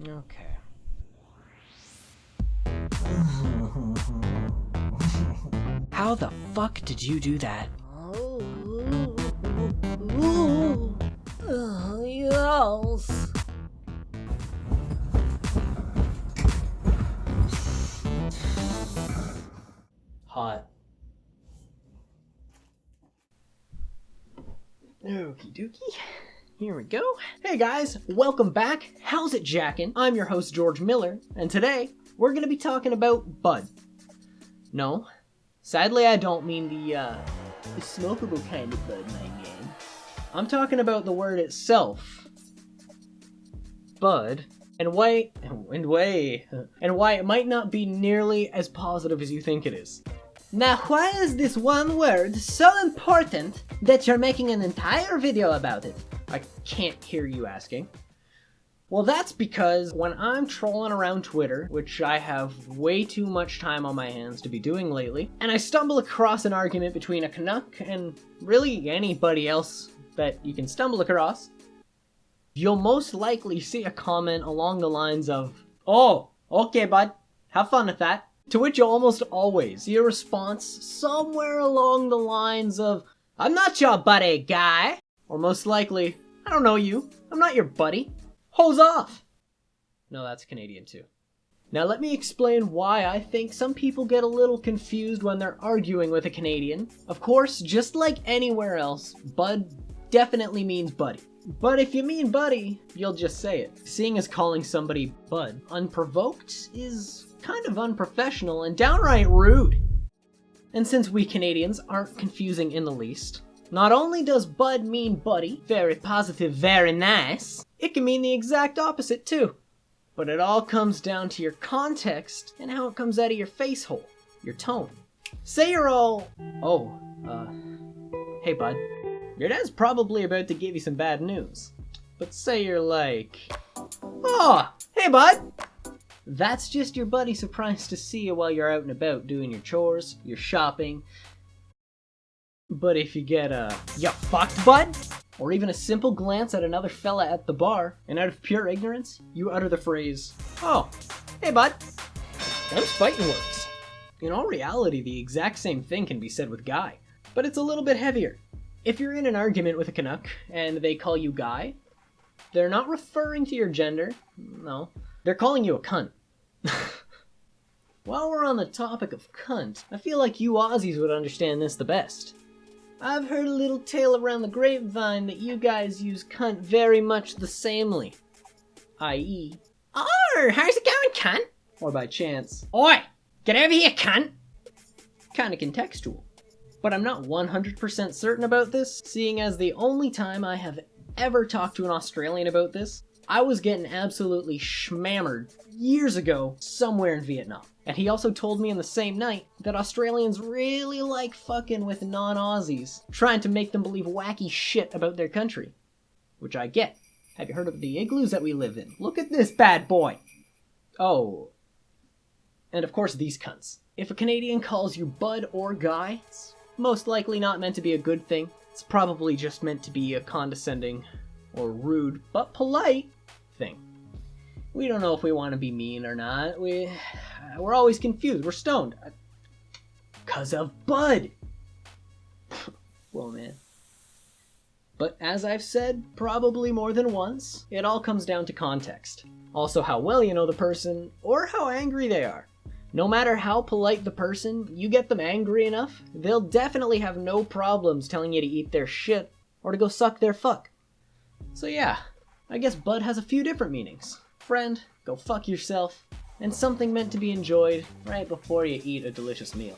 Okay. How the fuck did you do that? Yes. Hot. Okie dokie. Here we go. Hey guys, welcome back. How's it jackin'? I'm your host George Miller, and today we're gonna be talking about bud. No, sadly I don't mean the smokable kind of bud, my man. I'm talking about the word itself. Bud. And why it might not be nearly as positive as you think it is. Now, why is this one word so important that you're making an entire video about it? I can't hear you asking. Well, that's because when I'm trolling around Twitter, which I have way too much time on my hands to be doing lately, and I stumble across an argument between a Canuck and really anybody else that you can stumble across, you'll most likely see a comment along the lines of, "Oh, okay bud, have fun with that." To which you'll almost always see a response somewhere along the lines of, "I'm not your buddy, guy." Or most likely, "I don't know you, I'm not your buddy. Hose off." No, that's Canadian too. Now let me explain why I think some people get a little confused when they're arguing with a Canadian. Of course, just like anywhere else, bud definitely means buddy. But if you mean buddy, you'll just say it. Seeing as calling somebody bud unprovoked is kind of unprofessional and downright rude. And since we Canadians aren't confusing in the least, not only does bud mean buddy, very positive, very nice, it can mean the exact opposite too. But it all comes down to your context and how it comes out of your face hole, your tone. Say you're all, hey bud, your dad's probably about to give you some bad news. But say you're like, "Oh, hey bud." That's just your buddy surprised to see you while you're out and about doing your chores, your shopping. But if you get a, "You fucked bud?" or even a simple glance at another fella at the bar, and out of pure ignorance, you utter the phrase, "Oh, hey bud, them's fighting words." In all reality, the exact same thing can be said with guy, but it's a little bit heavier. If you're in an argument with a Canuck and they call you guy, they're not referring to your gender, no, they're calling you a cunt. While we're on the topic of cunt, I feel like you Aussies would understand this the best. I've heard a little tale around the grapevine that you guys use cunt very much the samely. I.e., "Oh, how's it going, cunt?" Or by chance, "Oi, get over here, cunt." Kinda contextual. But I'm not 100% certain about this, seeing as the only time I have ever talked to an Australian about this, I was getting absolutely schmammered years ago somewhere in Vietnam. And he also told me in the same night that Australians really like fucking with non-Aussies, trying to make them believe wacky shit about their country. Which I get. Have you heard of the igloos that we live in? Look at this bad boy! Oh. And of course these cunts. If a Canadian calls you bud or guy, it's most likely not meant to be a good thing. It's probably just meant to be a condescending or rude, but polite thing. We don't know if we want to be mean or not. We're always confused. We're stoned. 'Cause of bud. Whoa, man. But as I've said probably more than once, it all comes down to context. Also how well you know the person, or how angry they are. No matter how polite the person, you get them angry enough, they'll definitely have no problems telling you to eat their shit, or to go suck their fuck. So yeah, I guess bud has a few different meanings. Friend, go fuck yourself, and something meant to be enjoyed right before you eat a delicious meal.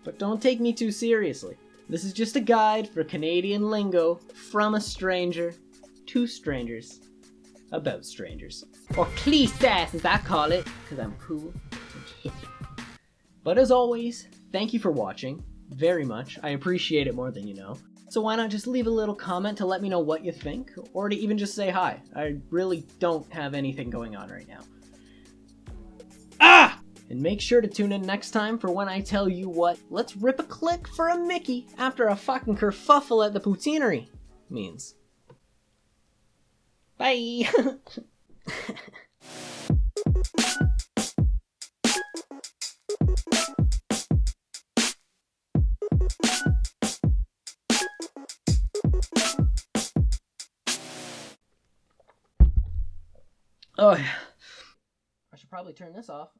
But don't take me too seriously. This is just a guide for Canadian lingo from a stranger to strangers about strangers. Or please sass as I call it, because I'm cool and hip. But as always, thank you for watching, very much. I appreciate it more than you know. So why not just leave a little comment to let me know what you think, or to even just say hi. I really don't have anything going on right now. And make sure to tune in next time for when I tell you what "let's rip a click for a Mickey after a fucking kerfuffle at the poutineery" means. Bye! Oh, yeah. I should probably turn this off.